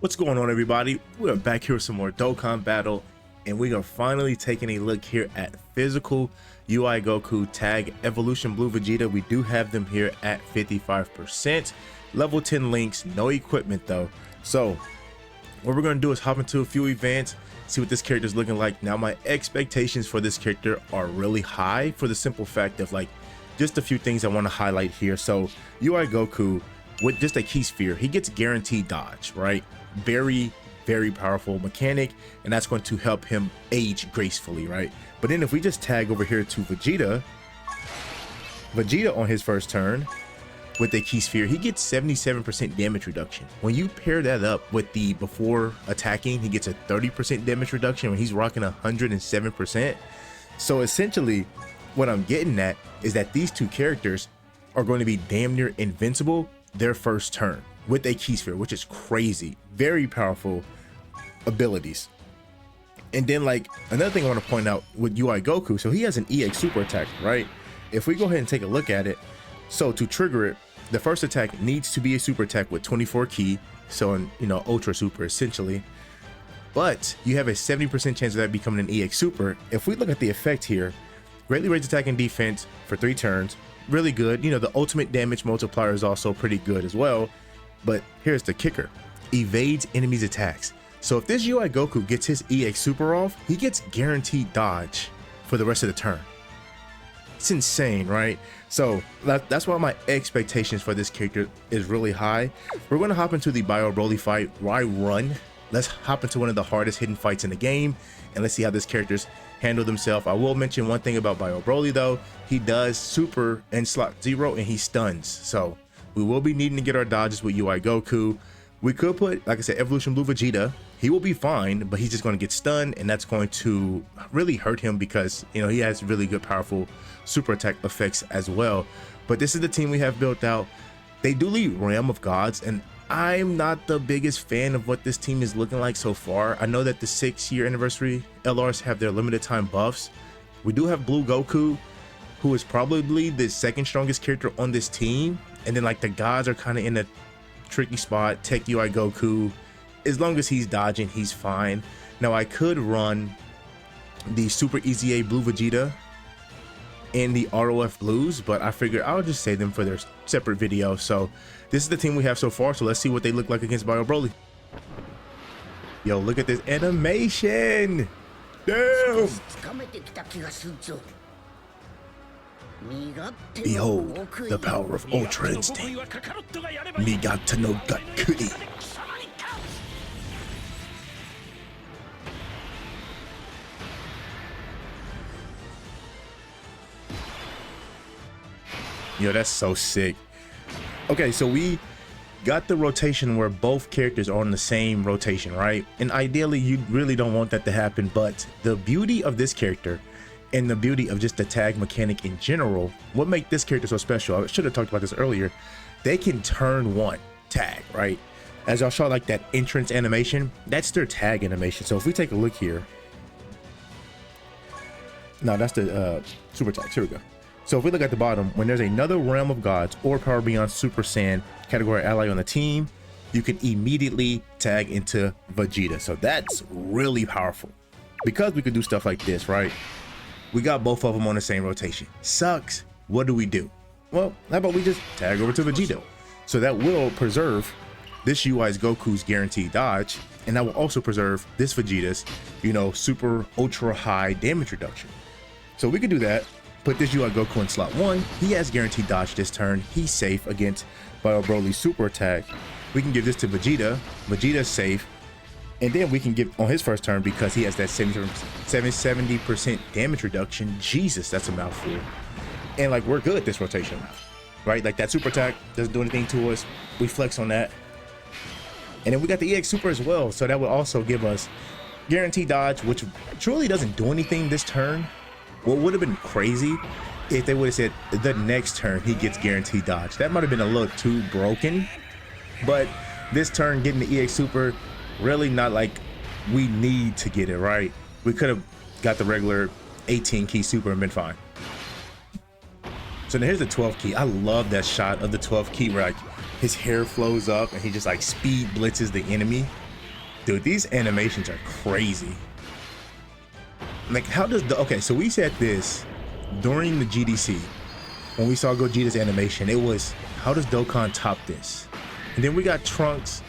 What's going on, everybody? We're back here with some more Dokkan battle, and we are finally taking a look here at physical UI Goku tag evolution blue Vegeta. We do have them here at 55%, level 10 links, no equipment though. So what we're going to do is hop into a few events, see what this character is looking like. Now my expectations for this character are really high for the simple fact of just a few things I want to highlight here. So UI Goku with just a key sphere, he gets guaranteed dodge, right? Very powerful mechanic, and that's going to help him age gracefully, right? But then if we just tag over here to Vegeta on his first turn with a key sphere, he gets 77% damage reduction. When you pair that up with the before attacking, he gets a 30% damage reduction when he's rocking 107%. So essentially what I'm getting at is that these two characters are going to be damn near invincible their first turn with a key sphere, which is crazy. Very powerful abilities. And then another thing I want to point out with UI Goku, so he has an EX super attack, right? If we go ahead and take a look at it, so to trigger it, the first attack needs to be a super attack with 24 ki, so ultra super essentially, but you have a 70% chance of that becoming an EX super. If we look at the effect here, greatly raised attack and defense for 3 turns, really good. The ultimate damage multiplier is also pretty good as well. But here's the kicker: evades enemies' attacks. So if this UI Goku gets his EX super off, he gets guaranteed dodge for the rest of the turn. It's insane, right? So that's why my expectations for this character is really high. We're going to hop into the Bio Broly fight. Why run? Let's hop into one of the hardest hidden fights in the game, and let's see how this character's handle themselves. I will mention one thing about Bio Broly though: he does super in slot 0 and he stuns. So we will be needing to get our dodges with UI Goku. We could put, like I said, Evolution Blue Vegeta. He will be fine, but he's just going to get stunned, and that's going to really hurt him because he has really good powerful super attack effects as well. But this is the team we have built out. They do lead Realm of Gods, and I'm not the biggest fan of what this team is looking like so far. I know that the 6-year anniversary LRs have their limited time buffs. We do have Blue Goku, who is probably the second strongest character on this team. And then the gods are kind of in a tricky spot. Tech UI Goku, as long as he's dodging, he's fine. Now I could run the Super EZA Blue Vegeta and the ROF Blues, but I figured I'll just save them for their separate video. So this is the team we have so far. So let's see what they look like against Bio Broly. Yo, look at this animation. Damn. Behold the power of Ultra Instinct. Nigata no Gakkuri. Yo, that's so sick. Okay, so we got the rotation where both characters are on the same rotation, right? And ideally, you really don't want that to happen, but the beauty of this character and the beauty of just the tag mechanic in general, what makes this character so special, I should have talked about this earlier, they can turn 1 tag, right? As y'all saw that entrance animation, that's their tag animation. So if we take a look here, no, that's the super tag. Here we go. So if we look at the bottom, when there's another Realm of Gods or Power Beyond Super Saiyan category ally on the team, you can immediately tag into Vegeta. So that's really powerful because we could do stuff like this, right? We got both of them on the same rotation. Sucks. What do? Well, how about we just tag over to Vegeta? So that will preserve this UI's Goku's guaranteed dodge, and that will also preserve this Vegeta's, super ultra high damage reduction. So we could do that. Put this UI Goku in slot 1. He has guaranteed dodge this turn. He's safe against Bio Broly's super attack. We can give this to Vegeta. Vegeta's safe. And then we can give on his first turn, because he has that 70% damage reduction. Jesus, that's a mouthful. And we're good this rotation, right? That super attack doesn't do anything to us. We flex on that. And then we got the EX super as well. So that would also give us guaranteed dodge, which truly doesn't do anything this turn. What would have been crazy if they would have said the next turn he gets guaranteed dodge. That might have been a little too broken. But this turn getting the EX super, really not we need to get it, right? We could have got the regular 18 key super and been fine. So now here's the 12 key. I love that shot of the 12 key where his hair flows up and he just speed blitzes the enemy. Dude, these animations are crazy. Like, how does the, okay, so we said this during the GDC when we saw Gogeta's animation. It was, how does Dokkan top this? And then we got Trunks,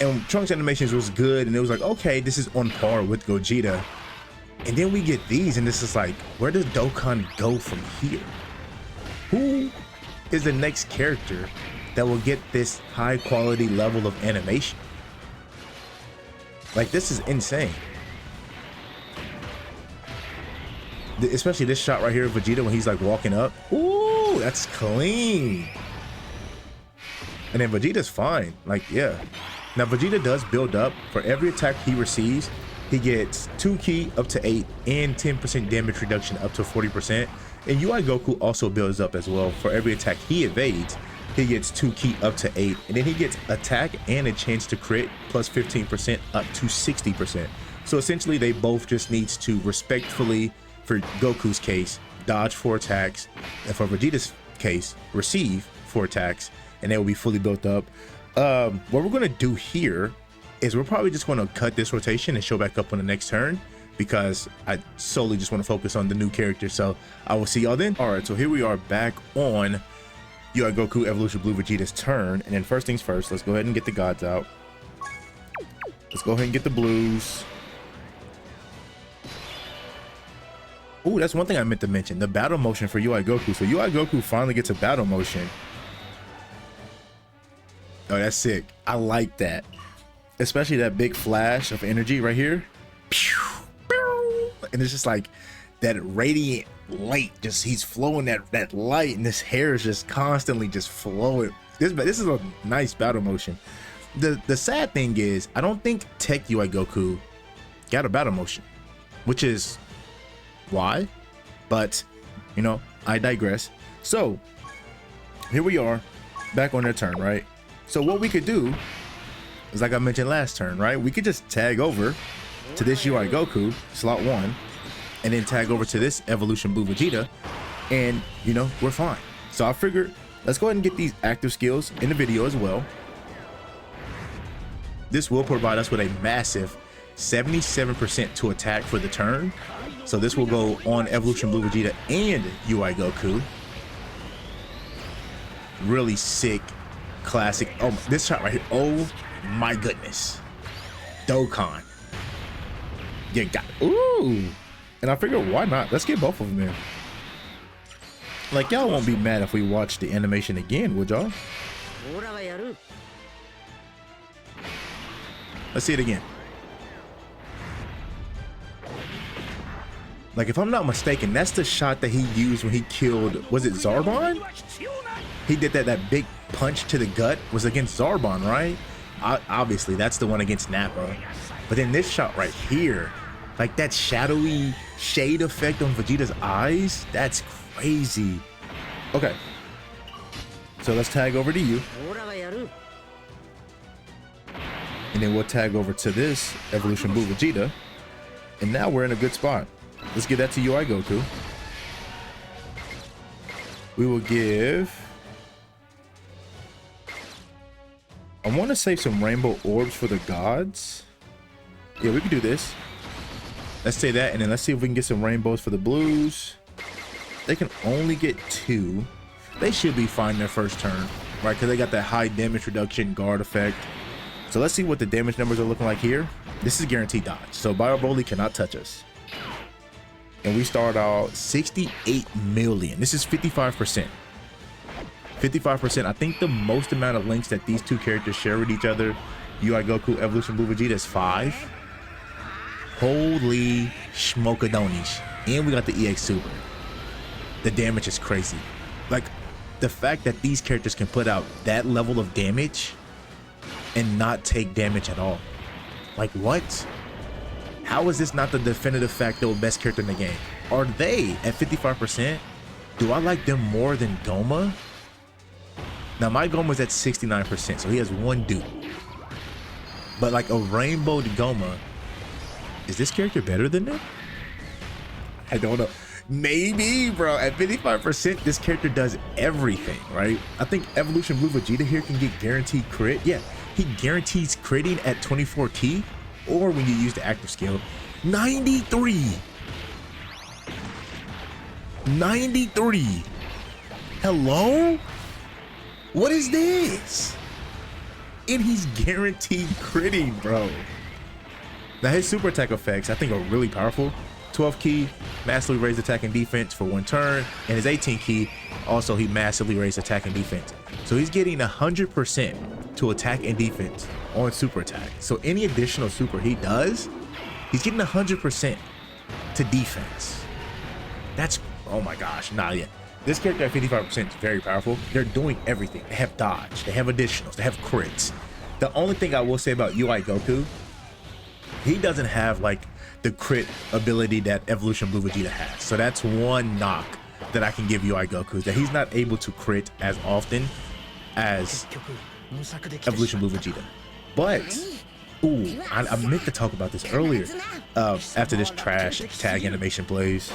and Trunks animations was good, and it was like, okay, this is on par with Gogeta. And then we get these, and this is like, where does Dokkan go from here? Who is the next character that will get this high quality level of animation? Like, this is insane. Especially this shot right here of Vegeta when he's like walking up. Ooh, that's clean. And then Vegeta's fine. Like, yeah. Now Vegeta does build up. For every attack he receives, he gets 2 ki up to 8 and 10% damage reduction up to 40%. And UI Goku also builds up as well. For every attack he evades, he gets 2 ki up to 8. And then he gets attack and a chance to crit plus 15% up to 60%. So essentially they both just needs to respectfully, for Goku's case, dodge 4 attacks, and for Vegeta's case, receive 4 attacks, and they will be fully built up. What we're gonna do here is we're probably just gonna cut this rotation and show back up on the next turn, because I solely just want to focus on the new character. So I will see y'all then. All right, so here we are back on UI Goku Evolution Blue Vegeta's turn, and then first things first, let's go ahead and get the gods out. Let's go ahead and get the blues. Oh, that's one thing I meant to mention, the battle motion for UI Goku. So UI Goku finally gets a battle motion. Oh, that's sick. I like that. Especially that big flash of energy right here. And it's just like that radiant light, just he's flowing that light, and this hair is just constantly just flowing. This is a nice battle motion. The sad thing is, I don't think Tech UI Goku got a battle motion, which is why, but you know, I digress. So here we are back on their turn, right? So what we could do is, like I mentioned last turn, right, we could just tag over to this UI Goku slot 1 and then tag over to this Evolution Blue Vegeta, and you know, we're fine. So I figured let's go ahead and get these active skills in the video as well. This will provide us with a massive 77% to attack for the turn. So this will go on Evolution Blue Vegeta and UI Goku. Really sick, classic. Oh, this shot right here. Oh my goodness. Dokkan. Yeah, got it. Ooh. And I figured, why not? Let's get both of them in. Like, y'all won't be mad if we watch the animation again, would y'all? Let's see it again. Like, if I'm not mistaken, that's the shot that he used when he killed, was it Zarbon? He did that big punch to the gut was against Zarbon, right? Obviously, that's the one against Nappa. But then this shot right here, like that shadowy shade effect on Vegeta's eyes, that's crazy. Okay. So let's tag over to you. And then we'll tag over to this Evolution Blue Vegeta. And now we're in a good spot. Let's give that to UI Goku. We will give, I want to save some rainbow orbs for the gods. Yeah, we can do this. Let's say that, and then let's see if we can get some rainbows for the blues. They can only get 2. They should be fine their first turn, right? Because they got that high damage reduction guard effect. So let's see what the damage numbers are looking like here. This is guaranteed dodge, so Bio Broly cannot touch us. And we start out 68 million. This is 55%. 55%. I think the most amount of links that these two characters share with each other, UI Goku Evolution Blue Vegeta, is 5. Holy schmokadonis. And we got the EX Super. The damage is crazy. Like, the fact that these characters can put out that level of damage and not take damage at all. Like, what? How is this not the definitive fact they're the best character in the game? Are they at 55%? Do I like them more than Goma? Now my Goma's at 69%, so he has 1 dupe. But like a rainbow Goma, is this character better than them? I don't know. Maybe, bro. At 55%, this character does everything, right? I think Evolution Blue Vegeta here can get guaranteed crit. Yeah, he guarantees critting at 24 ki. or when you use the active skill. 93. 93. Hello? What is this? And he's guaranteed critting, bro. Now his super attack effects I think are really powerful. 12 key, massively raised attack and defense for 1 turn, and his 18 key, also he massively raised attack and defense. So he's getting 100% to attack and defense on super attack. So any additional super he does, he's getting 100% to defense. That's, oh my gosh, nah, yeah. This character at 55% is very powerful. They're doing everything. They have dodge, they have additionals, they have crits. The only thing I will say about UI Goku, he doesn't have like the crit ability that Evolution Blue Vegeta has. So that's one knock that I can give UI Goku, is that he's not able to crit as often as Evolution Blue Vegeta. But, ooh, I meant to talk about this earlier after this trash tag animation plays.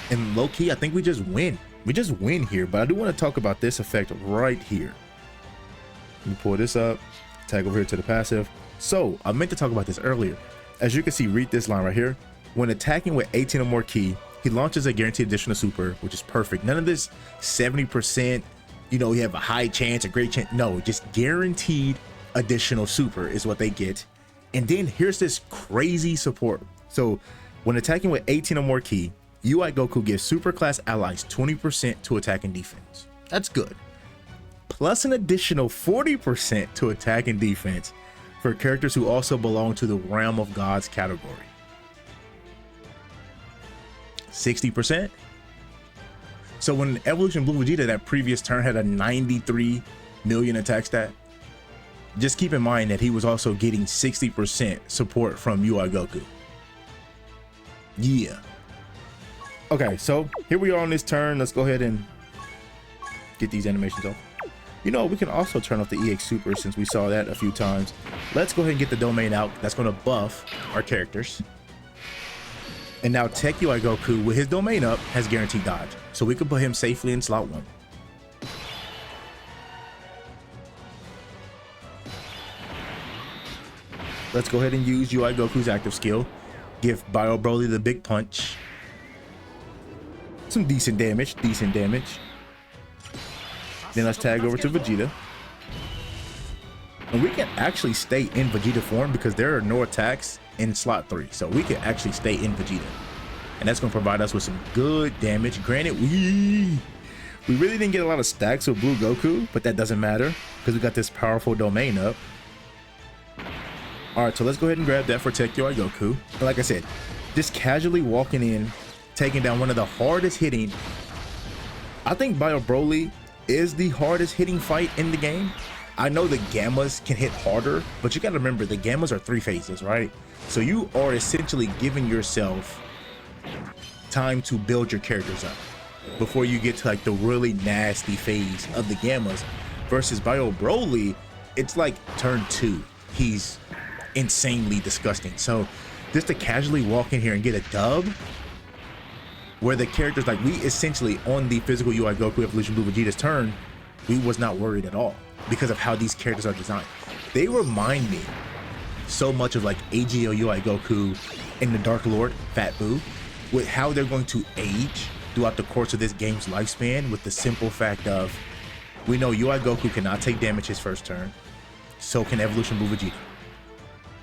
And low-key, I think we just win. We just win here, but I do want to talk about this effect right here. Let me pull this up, tag over here to the passive. So I meant to talk about this earlier. As you can see, read this line right here. When attacking with 18 or more key, he launches a guaranteed additional super, which is perfect. None of this 70%, you know, you have a high chance, a great chance. No, just guaranteed additional super is what they get. And then here's this crazy support. So when attacking with 18 or more key, UI Goku gives super class allies 20% to attack and defense. That's good. Plus an additional 40% to attack and defense for characters who also belong to the Realm of Gods category. 60%. So when Evolution Blue Vegeta that previous turn had a 93 million attack stat, just keep in mind that he was also getting 60% support from UI Goku. Yeah. Okay, so here we are on this turn. Let's go ahead and get these animations off. You know, we can also turn off the EX Super since we saw that a few times. Let's go ahead and get the domain out. That's going to buff our characters. And now Tech UI Goku, with his domain up, has guaranteed dodge. So we can put him safely in slot 1. Let's go ahead and use UI Goku's active skill. Give Bio Broly the big punch. Some decent damage, Then let's tag over to Vegeta. And we can actually stay in Vegeta form because there are no attacks in slot 3. So we can actually stay in Vegeta. And that's going to provide us with some good damage. Granted, we really didn't get a lot of stacks with Blue Goku, but that doesn't matter because we got this powerful domain up. All right, so let's go ahead and grab that for Tech UI Goku. But like I said, just casually walking in, taking down one of the hardest hitting. I think Bio Broly is the hardest hitting fight in the game. I know the Gammas can hit harder, but you got to remember the Gammas are 3 phases, right? So you are essentially giving yourself time to build your characters up before you get to like the really nasty phase of the Gammas. Versus Bio Broly, it's like turn 2. He's insanely disgusting. So just to casually walk in here and get a dub, where the characters, like, we essentially on the physical UI Goku Evolution Blue Vegeta's turn, we was not worried at all because of how these characters are designed. They remind me so much of like AGO UI Goku and the Dark Lord Fat Boo, with how they're going to age throughout the course of this game's lifespan, with the simple fact of, we know UI Goku cannot take damage his first turn, so can Evolution Blue Vegeta.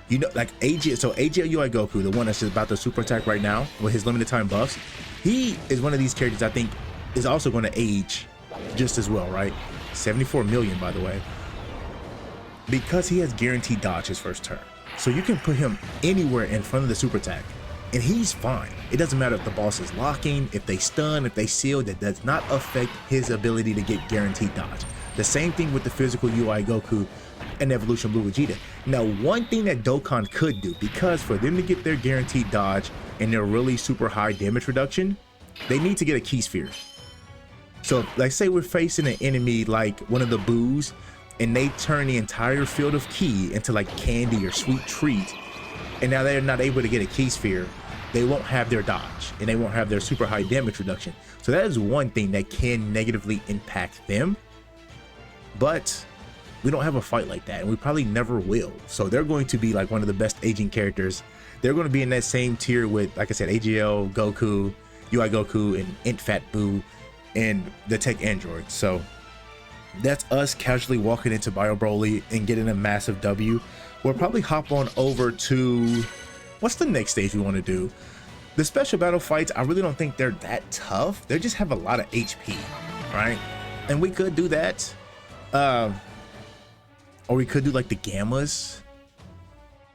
You know, like AGO UI Goku, the one that's about to super attack right now with his limited time buffs, he is one of these characters I think is also going to age just as well, right? 74 million, by the way, because he has guaranteed dodge his first turn. So you can put him anywhere in front of the super attack and he's fine. It doesn't matter if the boss is locking, if they stun, if they seal, that does not affect his ability to get guaranteed dodge. The same thing with the physical UI Goku and Evolution Blue Vegeta. Now, one thing that Dokkan could do, because for them to get their guaranteed dodge and their really super high damage reduction, they need to get a key sphere. So like say we're facing an enemy like one of the Boos and they turn the entire field of ki into like candy or sweet treat, and now they're not able to get a key sphere. they won't have their dodge and they won't have their super high damage reduction. So that is one thing that can negatively impact them. But we don't have a fight like that, and we probably never will. So they're going to be like one of the best aging characters. They're going to be in that same tier with, like I said, AGL, Goku, UI Goku, and Int Fat Boo, and the Tech Android. So that's us casually walking into Bio Broly and getting a massive W. We'll probably hop on over to, what's the next stage we want to do? The special battle fights, I really don't think they're that tough. They just have a lot of HP, right? And we could do that. Or we could do like the Gammas.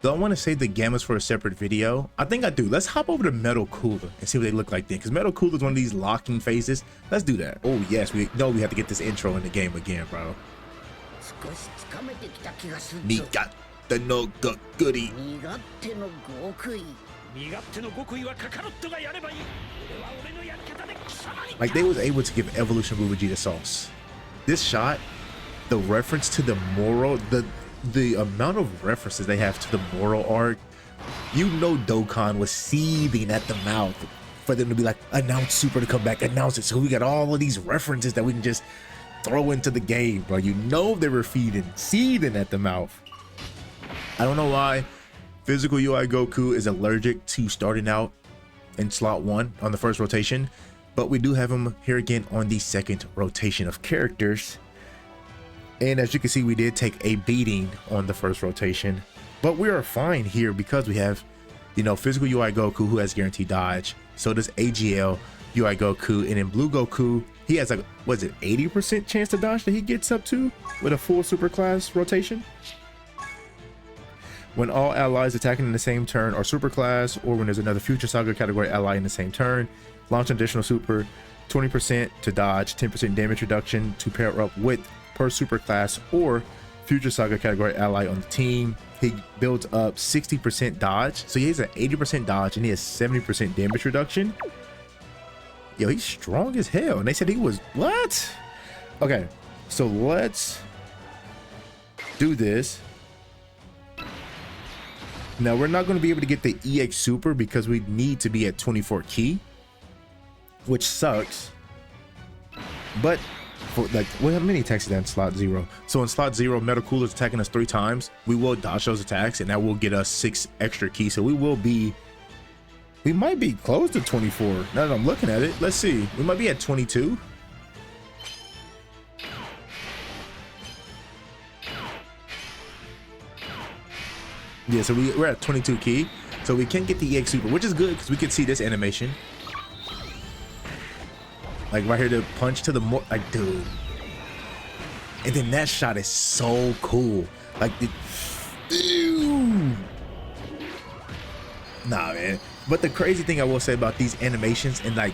Do I want to save the Gammas for a separate video? I think I do. Let's hop over to Metal Cooler and see what they look like then, because Metal Cooler is one of these locking phases. Let's do that. Oh yes, we know we have to get this intro in the game again, bro. Nigatte no Gokuri. Like, they was able to give Evolution Blue Vegeta sauce. This shot, the reference to the Moro, the amount of references they have to the Moro arc, you know Dokkan was seething at the mouth for them to be like, announce Super to come back, announce it. So we got all of these references that we can just throw into the game, bro. You know they were seething at the mouth. I don't know why Physical UI Goku is allergic to starting out in slot 1 on the first rotation, but we do have him here again on the second rotation of characters. And as you can see, we did take a beating on the first rotation, but we are fine here because we have, you know, Physical UI Goku, who has guaranteed dodge. So does AGL UI Goku, and in Blue Goku, he has like, was it 80% chance to dodge that he gets up to with a full super class rotation? When all allies attacking in the same turn are super class, or when there's another Future Saga category ally in the same turn, launch an additional super, 20% to dodge, 10% damage reduction to pair up with per super class or Future Saga category ally on the team. He builds up 60% dodge, so he has an 80% dodge and he has 70% damage reduction. Yo, he's strong as hell, and they said he was, what? Okay, so let's do this. Now we're not going to be able to get the EX super because we need to be at 24 key, which sucks. But for like, well, how many attacks is that in slot 0? So in slot 0, Metal Cooler is attacking us 3 times. We will dodge those attacks, and that will get us 6 extra keys. So we might be close to 24. Now that I'm looking at it, let's see. We might be at 22. Yeah, so we're at 22 key. So we can get the EX super, which is good because we can see this animation. Like right here, the punch to the like, dude. And then that shot is so cool. Like, nah, man. But the crazy thing I will say about these animations, and like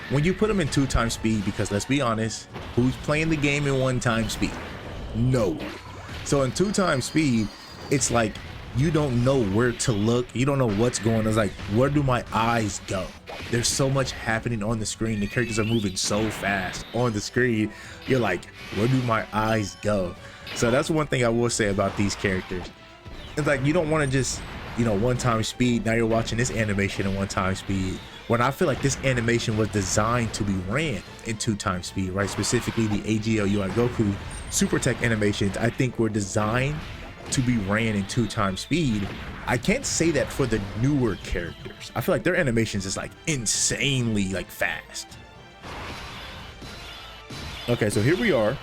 when you put them in 2 times speed, because let's be honest, who's playing the game in 1 time speed? No one. So in 2 times speed, it's like you don't know where to look. You don't know what's going on. It's like, where do my eyes go? There's so much happening on the screen. The characters are moving so fast on the screen. You're like, where do my eyes go? So that's one thing I will say about these characters. It's like, you don't want to just, you know, 1 time speed. Now you're watching this animation in 1 time speed, when I feel like this animation was designed to be ran in 2 times speed, right? Specifically the AGL UI Goku Super Tech animations, I think were designed to be ran in 2 times speed. I can't say that for the newer characters. I feel like their animations is like insanely like fast. Okay, so here we are.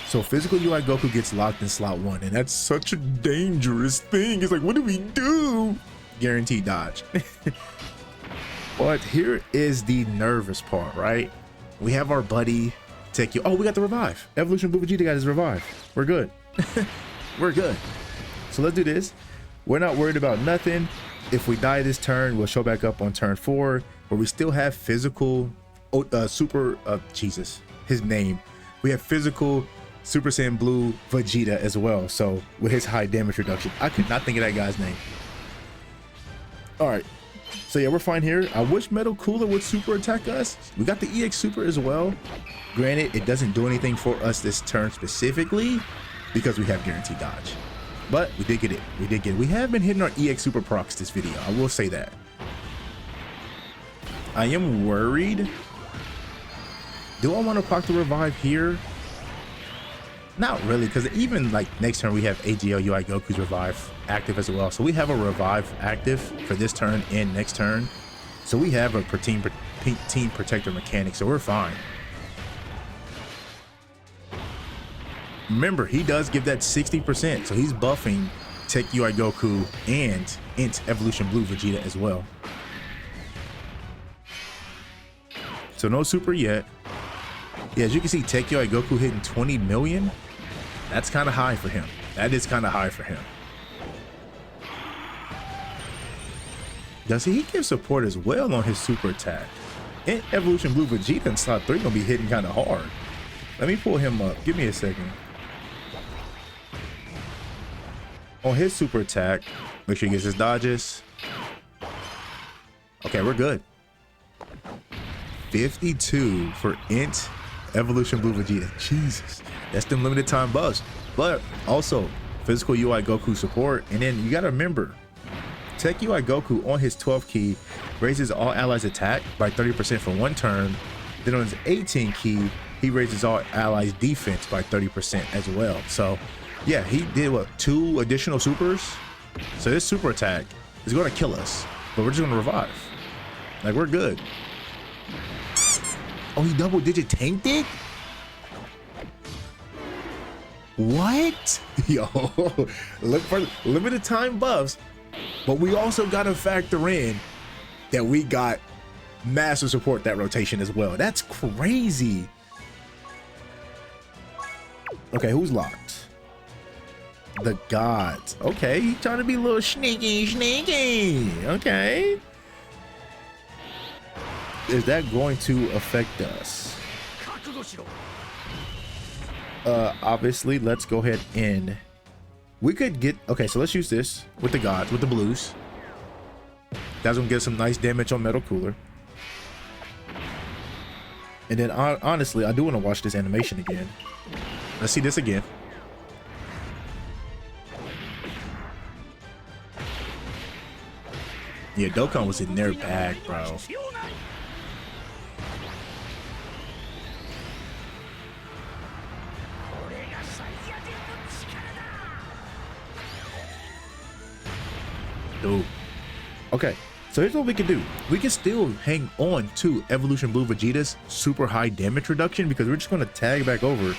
So Physical UI Goku gets locked in slot 1, and that's such a dangerous thing. It's like, what do we do? Guaranteed dodge. But here is the nervous part, right? We have our buddy take you. Oh, we got the revive. Evolution Blue Vegeta got his revive. We're good. We're good. So let's do this. We're not worried about nothing. If we die this turn, we'll show back up on turn 4, where we still have Physical Jesus, his name. We have Physical Super Saiyan Blue Vegeta as well. So with his high damage reduction, I could not think of that guy's name. All right. So yeah, we're fine here. I wish Metal Cooler would super attack us. We got the EX super as well. Granted, it doesn't do anything for us this turn specifically because we have guaranteed dodge. But we did get it. We did get it. We have been hitting our EX Super procs this video. I will say that. I am worried. Do I want to proc the revive here? Not really, because even like next turn we have AGL UI Goku's revive active as well. So we have a revive active for this turn and next turn. So we have a team protector mechanic, so we're fine. Remember, he does give that 60%, so he's buffing Tech UI Goku and Int Evolution Blue Vegeta as well. So no super yet. Yeah, as you can see, Tech UI Goku hitting 20 million. That's kind of high for him. That is kind of high for him. Does he give support as well on his super attack? And Evolution Blue Vegeta in slot 3 gonna be hitting kind of hard. Let me pull him up. Give me a second. On his super attack, make sure he gets his dodges. Okay, we're good. 52 for Int Evolution Blue Vegeta. Jesus, that's them limited time buffs. But also physical UI Goku support. And then you gotta remember, Tech UI Goku on his 12 key raises all allies attack by 30% for 1 turn. Then on his 18 key, he raises all allies defense by 30% as well. So yeah, he did what, 2 additional supers? So this super attack is gonna kill us, but we're just gonna revive. Like, we're good. Oh, he double digit tanked it? What? Yo, look for limited time buffs, but we also gotta factor in that we got massive support that rotation as well. That's crazy. Okay, who's locked? The gods. Okay, he's trying to be a little sneaky. Okay. Is that going to affect us? Obviously, let's go ahead and we could get, okay, so let's use this with the gods, with the blues. That's gonna get some nice damage on Metal Cooler. And then honestly, I do want to watch this animation again. Let's see this again. Yeah, Dokkan was in their bag, bro. Dude. Okay, so here's what we can do. We can still hang on to Evolution Blue Vegeta's super high damage reduction because we're just going to tag back over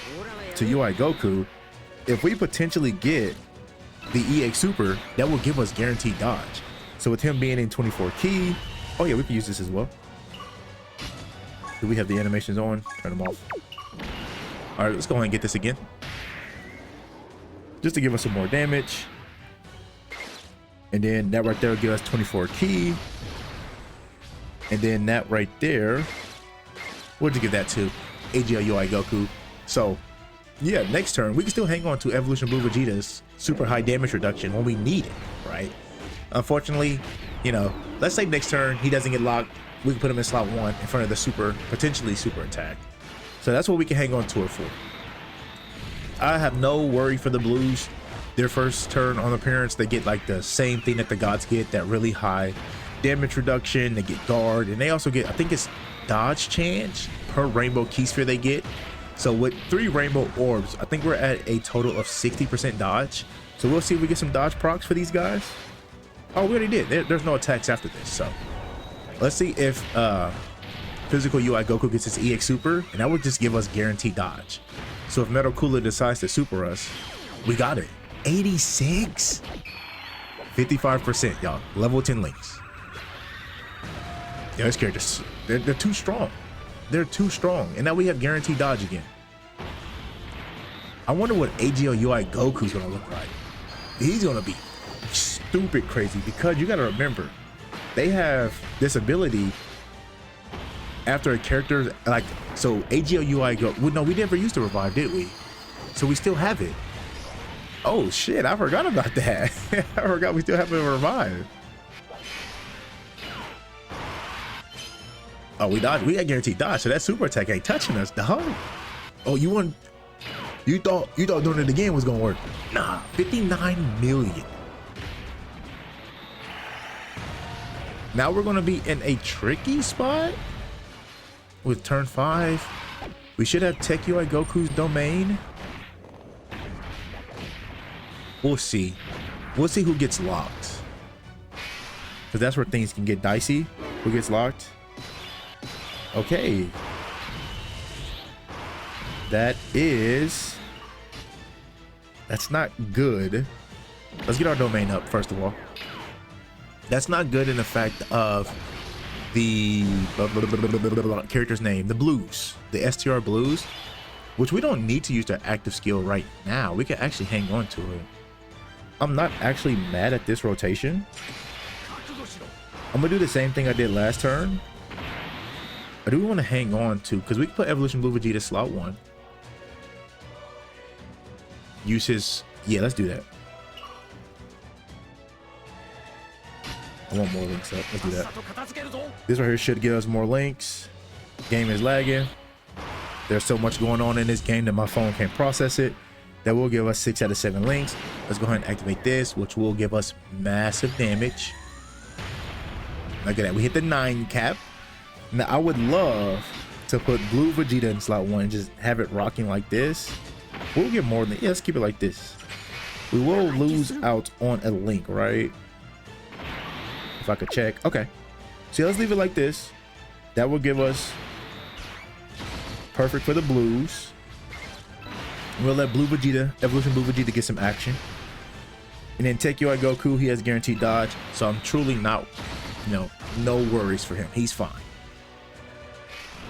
to UI Goku. If we potentially get the EX Super, that will give us guaranteed dodge. So with him being in 24 key, oh yeah, we can use this as well. Do we have the animations on? Turn them off. All right, let's go ahead and get this again. Just to give us some more damage. And then that right there will give us 24 key. And then that right there, what did you give that to? AGL UI Goku. So yeah, next turn, we can still hang on to Evolution Blue Vegeta's super high damage reduction when we need it, right? Unfortunately, you know, let's say next turn he doesn't get locked, we can put him in slot 1 in front of the super, potentially super attack. So that's what we can hang on to it for. I have no worry for the blues. Their first turn on appearance, they get like the same thing that the gods get, that really high damage reduction. They get guard, and they also get, I think it's dodge chance per rainbow key sphere they get. So with 3 rainbow orbs, I think we're at a total of 60% dodge. So we'll see if we get some dodge procs for these guys. Oh, we already did. There's no attacks after this. So let's see if physical UI Goku gets his EX Super, and that would just give us guaranteed dodge. So if Metal Cooler decides to super us, we got it. 86, 55%, y'all. Level 10 links. Yeah, these characters, they're too strong. They're too strong. And now we have guaranteed dodge again. I wonder what AGL UI Goku's gonna look like. He's gonna be stupid crazy because you gotta remember, they have this ability after a character, like, so AGL UI Goku, well, no, we never used to revive, did we? So we still have it. Oh shit, I forgot about that. I forgot we still have a revive. Oh, we dodged. We got guaranteed dodge, so that super attack ain't touching us, dog. Oh, you want... You thought doing it again was gonna work. Nah, 59 million. Now we're gonna be in a tricky spot with turn 5. We should have Tech UI Goku's domain. We'll see. We'll see who gets locked. Because that's where things can get dicey. Who gets locked? Okay. That's not good. Let's get our domain up first of all. That's not good in the fact of the character's name, the blues, the STR blues, which we don't need to use their active skill right now. We can actually hang on to it. I'm not actually mad at this rotation. I'm gonna do the same thing I did last turn. I do want to hang on to, because we can put Evolution Blue Vegeta slot 1. Use his, yeah, let's do that. I want more links up. Let's do that. This right here should give us more links. Game is lagging. There's so much going on in this game that my phone can't process it. That will give us 6 out of 7 links. Let's go ahead and activate this, which will give us massive damage. Look at that. We hit the 9 cap. Now, I would love to put Blue Vegeta in slot 1 and just have it rocking like this. We'll get more than, yeah, let's keep it like this. We will lose out on a link, right? If I could check. Okay. So let's leave it like this. That will give us perfect for the blues. We'll let Blue Vegeta, Evolution Blue Vegeta, get some action. And then Tech UI Goku, he has guaranteed dodge. So I'm truly not, no worries for him. He's fine.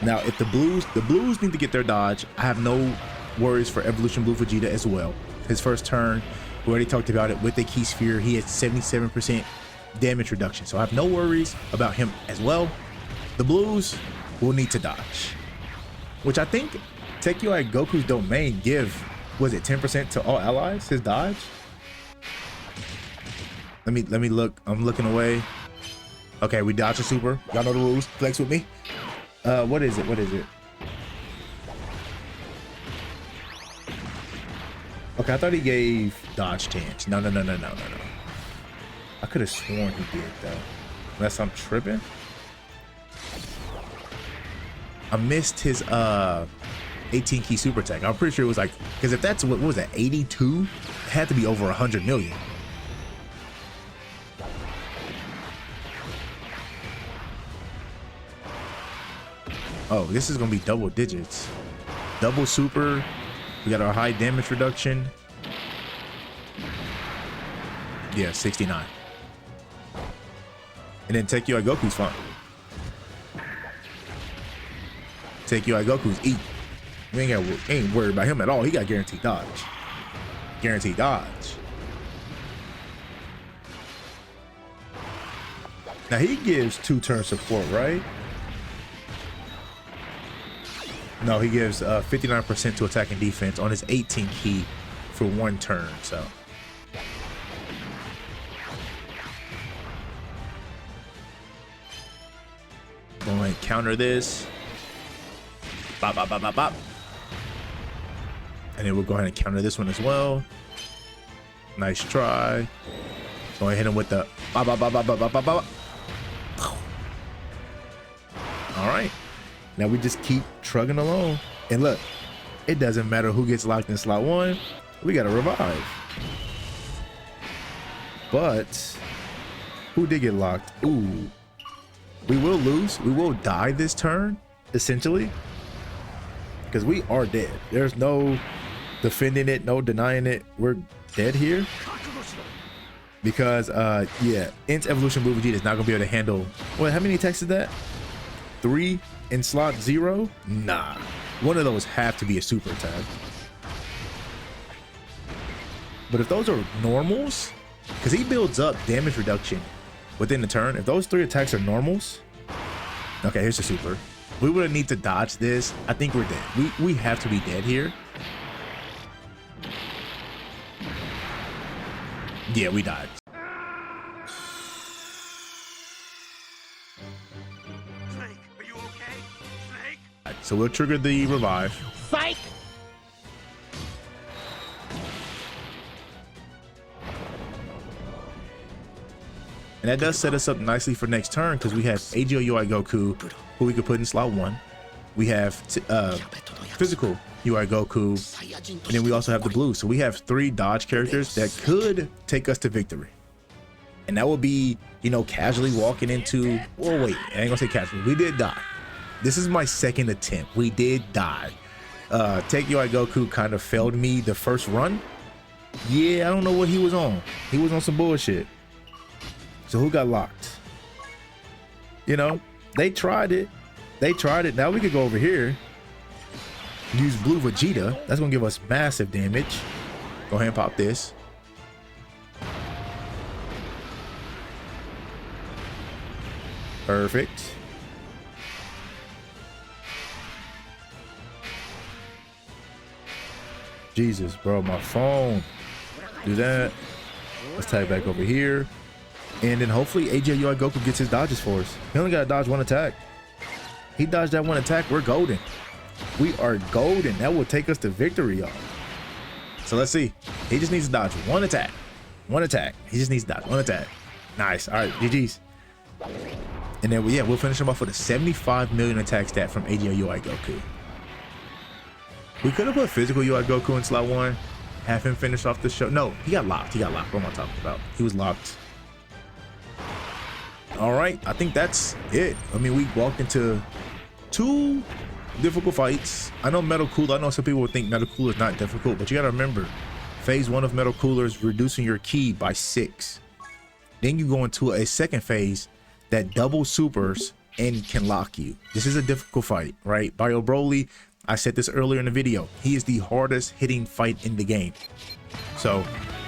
Now, if the blues need to get their dodge, I have no worries for Evolution Blue Vegeta as well. His first turn, we already talked about it with the Key Sphere. He had 77% damage reduction. So I have no worries about him as well. The blues will need to dodge, which I think Tech UI Goku's domain give, was it 10% to all allies, his dodge? Let me look. I'm looking away. Okay, we dodge a super. Y'all know the rules. Flex with me. What is it? Okay, I thought he gave dodge chance. No. I could have sworn he did though. Unless I'm tripping. I missed his 18 key super attack. I'm pretty sure it was like, because if that's what was that, 82? It had to be over 100 million. Oh, this is gonna be double digits. Double super. We got our high damage reduction. Yeah, 69. And then Tech UI Goku's fine. Tech UI Goku's eat. We ain't worried about him at all. He got guaranteed dodge. Guaranteed dodge. Now he gives 2-turn support, right? No, he gives 59% to attack and defense on his 18 key for 1 turn, so. Go ahead and counter this. Bop, bop, bop, bop, bop. And then we'll go ahead and counter this one as well. Nice try. Go ahead and hit him with the bop, bop, bop, bop, bop, bop, bop. All right. Now we just keep trugging along. And look, it doesn't matter who gets locked in slot 1. We got to revive. But who did get locked? Ooh. We will lose. We will die this turn, essentially. Because we are dead. There's no defending it, no denying it. We're dead here. Because, yeah, Int Evolution Blue Vegeta is not going to be able to handle... Well, how many attacks is that? 3 in slot 0? Nah. One of those have to be a super attack. But if those are normals, because he builds up damage reduction within the turn. If those 3 attacks are normals... Okay, here's the super. We would need to dodge this. I think we're dead. We have to be dead here. Yeah, we died. Snake, are you okay? Snake? So we'll trigger the revive. Psych! that does set us up nicely for next turn because we have AGO UI Goku, who we could put in slot 1. We have physical UI Goku, and then we also have the blue. So we have 3 dodge characters that could take us to victory. And that would be, you know, casually walking into, oh wait, I ain't gonna say casually, we did die. This is my second attempt. We did die. Take UI Goku kind of failed me the first run. Yeah, I don't know what he was on. He was on some bullshit. So who got locked? You know, they tried it. They tried it. Now we could go over here. Use blue Vegeta. That's gonna give us massive damage. Go ahead and pop this. Perfect. Jesus, bro, my phone. Do that. Let's tag back over here. And then hopefully AGO UI Goku gets his dodges for us. He only got to dodge 1 attack. He dodged that 1 attack. We're golden. We are golden. That will take us to victory, y'all. So let's see. He just needs to dodge 1 attack. 1 attack. He just needs to dodge 1 attack. Nice. All right, GG's. And then, yeah, we'll finish him off with a 75 million attack stat from AGO UI Goku. We could have put physical UI Goku in slot 1. Have him finish off the show. No, he got locked. He got locked. What am I talking about? He was locked. All right, I think that's it. I mean, we walked into 2 difficult fights. I know Metal Cooler, I know some people would think Metal Cooler is not difficult, but you gotta remember, phase 1 of Metal Cooler is reducing your ki by 6. Then you go into a second phase that double supers and can lock you. This is a difficult fight, right? Bio Broly, I said this earlier in the video, he is the hardest hitting fight in the game. So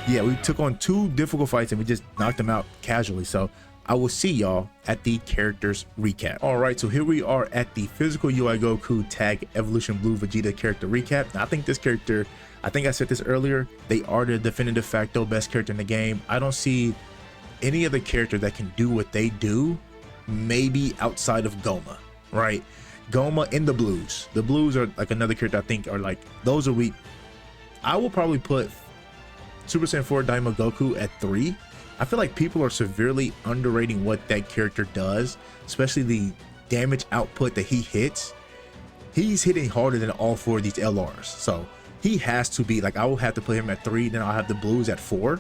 yeah, we took on 2 difficult fights and we just knocked them out casually. So I will see y'all at the characters recap. All right, so here we are at the physical UI Goku tag Evolution Blue Vegeta character recap. Now, I think this character, I think I said this earlier, they are the definitive facto best character in the game. I don't see any other character that can do what they do, maybe outside of Goma, right? Goma and the Blues. The Blues are like another character I think are like, those are weak. I will probably put Super Saiyan 4 Daima Goku at 3. I feel like people are severely underrating what that character does, especially the damage output that he hits. He's hitting harder than all 4 of these LRs. So he has to be like, I will have to put him at 3, then I'll have the Blues at 4.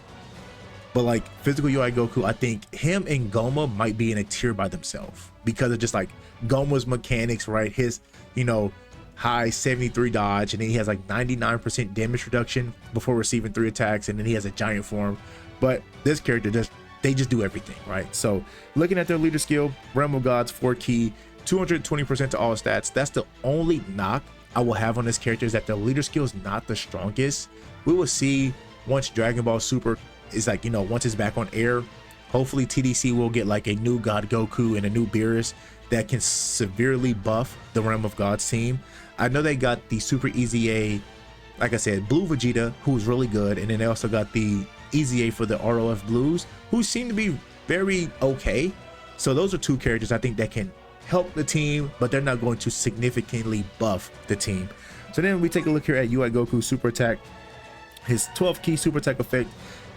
But like physical UI Goku, I think him and Goma might be in a tier by themselves because of just like Goma's mechanics, right? His, you know, high 73 dodge, and then he has like 99% damage reduction before receiving 3 attacks, and then he has a giant form. But this character they just do everything, right? So looking at their leader skill, Realm of Gods 4 ki, 220% to all stats. That's the only knock I will have on this character, is that the leader skill is not the strongest. We will see once Dragon Ball Super is like, you know, once it's back on air, hopefully TDC will get like a new God Goku and a new Beerus that can severely buff the Realm of Gods team. I know they got the Super EZA, like I said, Blue Vegeta, who's really good, and then they also got the EZA for the ROF Blues, who seem to be very okay. So those are 2 characters I think that can help the team, but they're not going to significantly buff the team. So then we take a look here at UI Goku Super Attack. His 12 ki Super Attack effect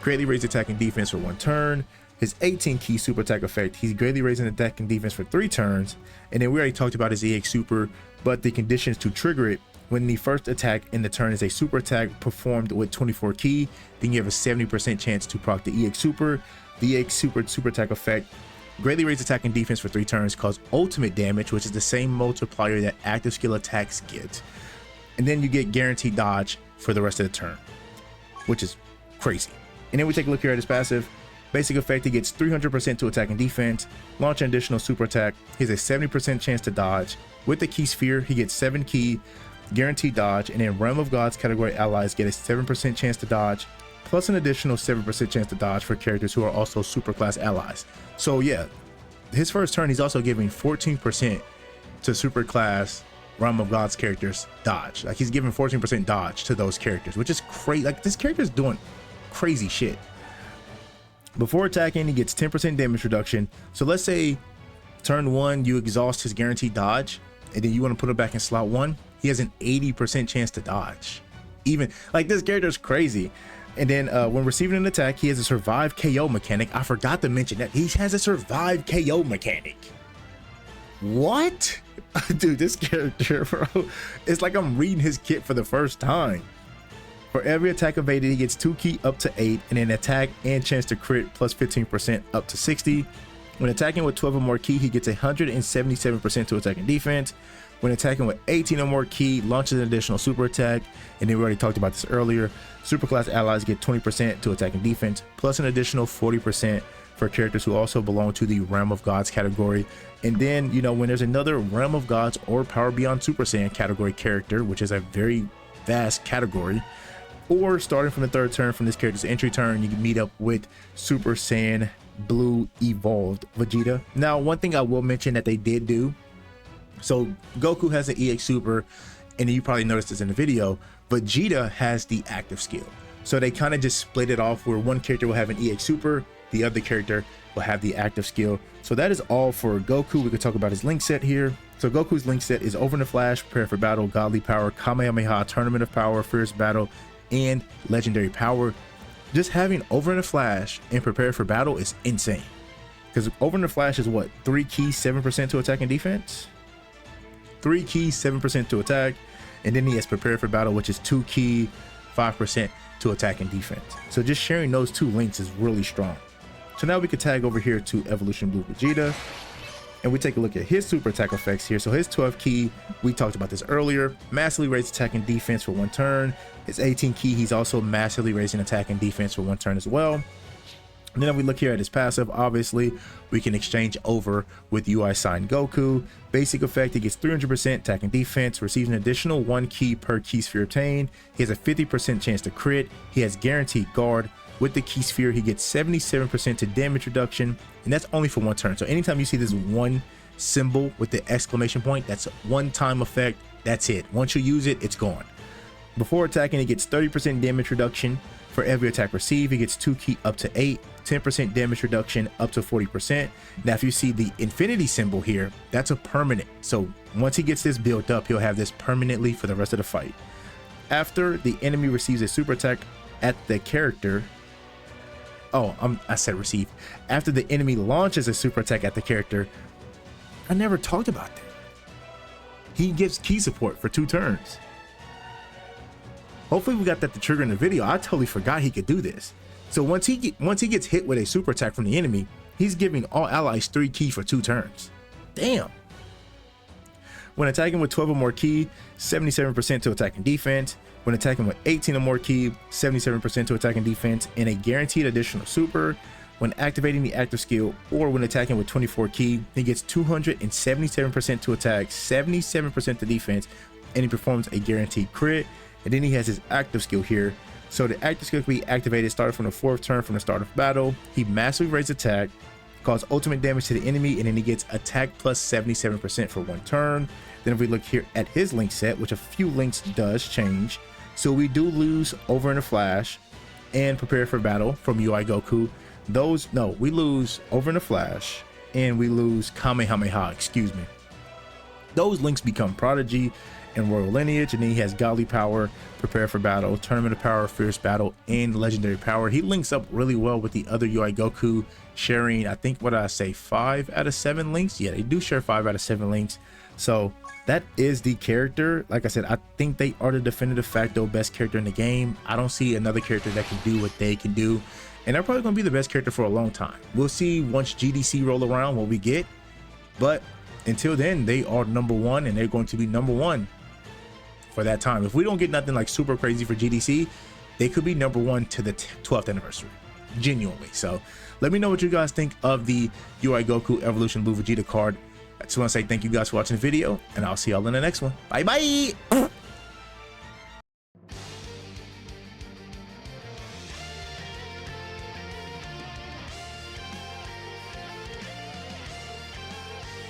greatly raises attack and defense for 1 turn. His 18 ki Super Attack effect, he's greatly raising attack and defense for 3 turns. And then we already talked about his EX Super, but the conditions to trigger it: when the first attack in the turn is a super attack performed with 24 ki, then you have a 70% chance to proc the EX Super. The EX Super attack effect greatly raises attack and defense for 3 turns, cause ultimate damage, which is the same multiplier that active skill attacks get. And then you get guaranteed dodge for the rest of the turn, which is crazy. And then we take a look here at his passive. Basic effect, he gets 300% to attack and defense. Launch an additional super attack. He has a 70% chance to dodge. With the ki sphere, he gets 7 ki, guaranteed dodge, and then Realm of Gods category allies get a 7% chance to dodge, plus an additional 7% chance to dodge for characters who are also super class allies. So yeah, his first turn, he's also giving 14% to super class Realm of Gods characters dodge. Like, he's giving 14% dodge to those characters, which is crazy. Like, this character is doing crazy shit. Before attacking, he gets 10% damage reduction. So let's say turn 1 you exhaust his guaranteed dodge, and then you want to put it back in slot 1, he has an 80% chance to dodge. Even like, this character is crazy. And then when receiving an attack, he has a survive KO mechanic. I forgot to mention that he has a survive KO mechanic. What? Dude, this character, bro, it's like I'm reading his kit for the first time. For every attack evaded, he gets 2 ki up to 8, and then attack and chance to crit plus 15% up to 60. When attacking with 12 or more ki, he gets 177% to attack and defense. When attacking with 18 or more ki, launches an additional super attack. And then we already talked about this earlier. Superclass allies get 20% to attack and defense, plus an additional 40% for characters who also belong to the Realm of Gods category. And then, you know, when there's another Realm of Gods or Power Beyond Super Saiyan category character, which is a very vast category, or starting from the 3rd turn from this character's entry turn, you can meet up with Super Saiyan Blue Evolved Vegeta. Now, one thing I will mention that they did do, so Goku has an EX Super, and you probably noticed this in the video, Vegeta has the active skill. So they kind of just split it off where one character will have an EX Super, the other character will have the active skill. So that is all for Goku. We could talk about his link set here. So Goku's link set is Over in the Flash, Prepare for Battle, Godly Power, Kamehameha, Tournament of Power, Fierce Battle, and Legendary Power. Just having Over in the Flash and Prepare for Battle is insane. Because Over in the Flash is what? 3 ki, 7% to attack and defense? 3 ki, 7% to attack. And then he has Prepare for Battle, which is 2 ki, 5% to attack and defense. So just sharing those 2 links is really strong. So now we can tag over here to Evolution Blue Vegeta, and we take a look at his super attack effects here. So his 12 ki, we talked about this earlier, massively raised attack and defense for 1 turn. His 18 ki, he's also massively raising attack and defense for 1 turn as well. And then if we look here at his passive, obviously we can exchange over with UI Sign Goku. Basic effect, he gets 300% attack and defense, receives an additional 1 ki per ki sphere obtained. He has a 50% chance to crit. He has guaranteed guard. With the ki sphere, he gets 77% to damage reduction, and that's only for 1 turn. So anytime you see this 1 symbol with the exclamation point, that's a 1-time effect. That's it. Once you use it, it's gone. Before attacking, he gets 30% damage reduction. For every attack received, he gets 2 ki up to 8, 10% damage reduction up to 40%. Now, if you see the infinity symbol here, that's a permanent. So once he gets this built up, he'll have this permanently for the rest of the fight. After the enemy receives a super attack at the character, I said receive. After the enemy launches a super attack at the character, I never talked about that. He gives ki support for 2 turns. Hopefully we got that to trigger in the video. I totally forgot he could do this. So once he gets hit with a super attack from the enemy, he's giving all allies 3 ki for 2 turns. Damn. When attacking with 12 or more ki, 77% to attack and defense. When attacking with 18 or more ki, 77% to attack and defense, and a guaranteed additional super. When activating the active skill or when attacking with 24 ki, he gets 277% to attack, 77% to defense, and he performs a guaranteed crit. And then he has his active skill here. So the active skill can be activated starting from the 4th turn from the start of battle. He massively raises attack, cause ultimate damage to the enemy, and then he gets attack plus 77% for 1 turn. Then if we look here at his link set, which a few links does change. So we do lose Over in the Flash and Prepare for Battle from UI Goku. We lose Over in the Flash and we lose Kamehameha, excuse me. Those links become Prodigy and Royal Lineage, and then he has Godly Power, Prepare for Battle, Tournament of Power, Fierce Battle, and Legendary Power. He links up really well with the other UI Goku, sharing, I think, what did I say, 5 out of 7 links? Yeah, they do share 5 out of 7 links. So that is the character. Like I said, I think they are the definitive facto best character in the game. I don't see another character that can do what they can do, and they're probably going to be the best character for a long time. We'll see once GDC roll around what we get, but until then, they are #1, and they're going to be #1 for that time. If we don't get nothing like super crazy for GDC, they could be #1 to the 12th anniversary, genuinely. So let me know what you guys think of the UI Goku Evolution Blue Vegeta card. I just want to say thank you guys for watching the video, and I'll see y'all in the next one. Bye bye.